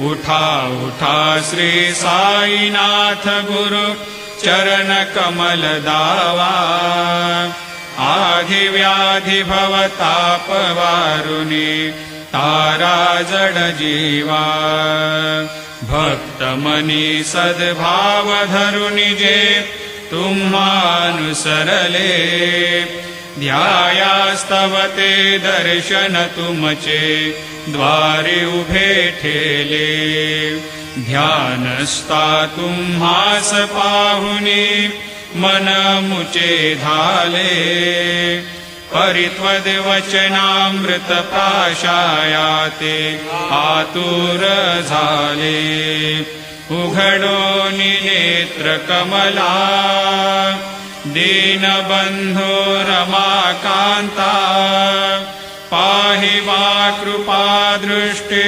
उठा उठा श्री साईनाथ गुरु चरण कमल दावा। आधि व्याधि भवताप वारुनी तारा जड जीवा। भक्त मनी सद्भाव धरुनी जे तुम्हानुसरले। ध्यायास्तवते दर्शन तुमचे द्वारे उभे ठेले। ध्यानस्ता तुम्हास पाहुनी मन मुचे धाले। परित्वद वचनामृत प्राशायाते आतुर झाले। उघडो नेत्र कमला दीनबंधो रमाकांता। पाहि वा कृपा दृष्टे